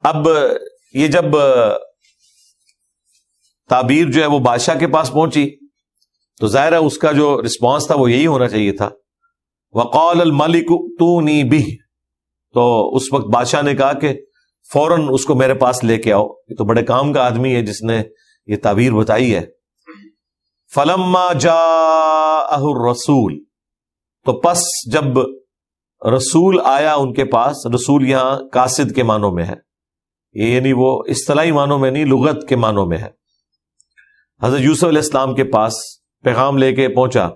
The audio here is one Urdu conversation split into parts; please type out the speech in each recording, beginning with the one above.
اب یہ جب تعبیر جو ہے وہ بادشاہ کے پاس پہنچی تو ظاہر ہے اس کا جو رسپانس تھا وہ یہی ہونا چاہیے تھا. وقال الملک اتونی بہ، تو اس وقت بادشاہ نے کہا کہ فوراً اس کو میرے پاس لے کے آؤ، یہ تو بڑے کام کا آدمی ہے جس نے یہ تعبیر بتائی ہے. فلما جاءہ الرسول، تو پس جب رسول آیا ان کے پاس، رسول یہاں قاصد کے معنوں میں ہے، یہ یعنی وہ اصطلاحی معنوں میں نہیں، لغت کے معنوں میں ہے. حضرت یوسف علیہ السلام کے پاس پیغام لے کے پہنچا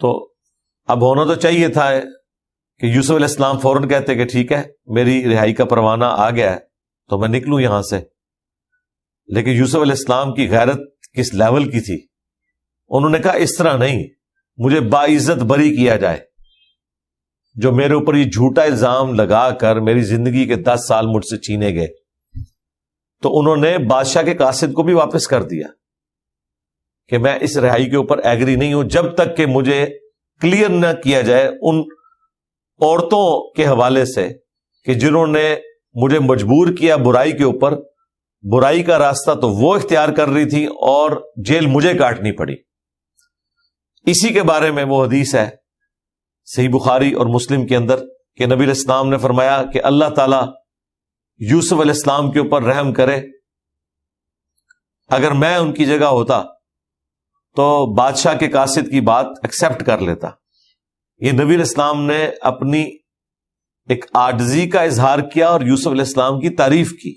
تو اب ہونا تو چاہیے تھا کہ یوسف علیہ السلام فوراً کہتے کہ ٹھیک ہے میری رہائی کا پروانہ آ گیا ہے تو میں نکلوں یہاں سے. لیکن یوسف علیہ السلام کی غیرت کس لیول کی تھی، انہوں نے کہا اس طرح نہیں، مجھے باعزت بری کیا جائے. جو میرے اوپر یہ جھوٹا الزام لگا کر میری زندگی کے 10 سال مجھ سے چھینے گئے، تو انہوں نے بادشاہ کے قاصد کو بھی واپس کر دیا کہ میں اس رہائی کے اوپر ایگری نہیں ہوں جب تک کہ مجھے کلیئر نہ کیا جائے ان عورتوں کے حوالے سے کہ جنہوں نے مجھے مجبور کیا برائی کے اوپر. برائی کا راستہ تو وہ اختیار کر رہی تھی اور جیل مجھے کاٹنی پڑی. اسی کے بارے میں وہ حدیث ہے صحیح بخاری اور مسلم کے اندر کہ نبی علیہ السلام نے فرمایا کہ اللہ تعالی یوسف علیہ السلام کے اوپر رحم کرے، اگر میں ان کی جگہ ہوتا تو بادشاہ کے قاصد کی بات ایکسپٹ کر لیتا. یہ نبی علیہ السلام نے اپنی ایک عاجزی کا اظہار کیا اور یوسف علیہ السلام کی تعریف کی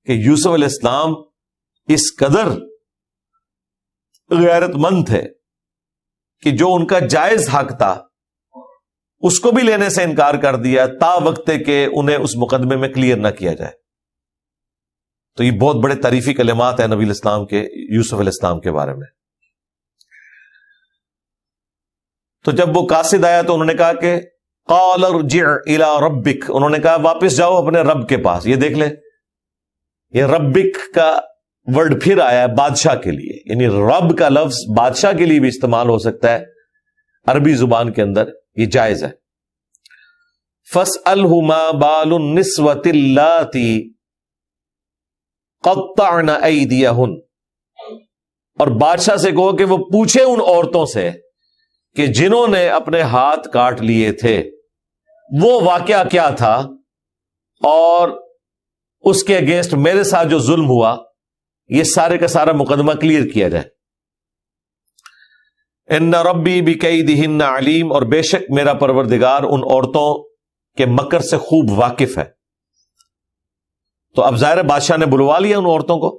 کہ یوسف علیہ السلام اس قدر غیرت مند تھے کہ جو ان کا جائز حق تھا اس کو بھی لینے سے انکار کر دیا تا وقت کہ انہیں اس مقدمے میں کلیئر نہ کیا جائے. تو یہ بہت بڑے تعریفی کلمات ہیں نبی علیہ السلام کے یوسف علیہ السلام کے بارے میں. تو جب وہ قاصد آیا تو انہوں نے کہا کہ قال ارجع الی ربک، انہوں نے کہا واپس جاؤ اپنے رب کے پاس. یہ دیکھ لیں، یہ ربک کا ورڈ پھر آیا ہے بادشاہ کے لیے، یعنی رب کا لفظ بادشاہ کے لیے بھی استعمال ہو سکتا ہے عربی زبان کے اندر، یہ جائز ہے. فَاسْأَلْهُ مَا بَالُ النِّسْوَةِ اللَّاتِي قَطَّعْنَ أَيْدِيَهُنَّ، اور بادشاہ سے کہو کہ وہ پوچھے ان عورتوں سے کہ جنہوں نے اپنے ہاتھ کاٹ لیے تھے وہ واقعہ کیا تھا اور اس کے اگینسٹ میرے ساتھ جو ظلم ہوا یہ سارے کا سارا مقدمہ کلیئر کیا جائے. ان ربی بکیدہن علیم، اور بے شک میرا پروردگار ان عورتوں کے مکر سے خوب واقف ہے. تو اب ظاہر بادشاہ نے بلوا لیا ان عورتوں کو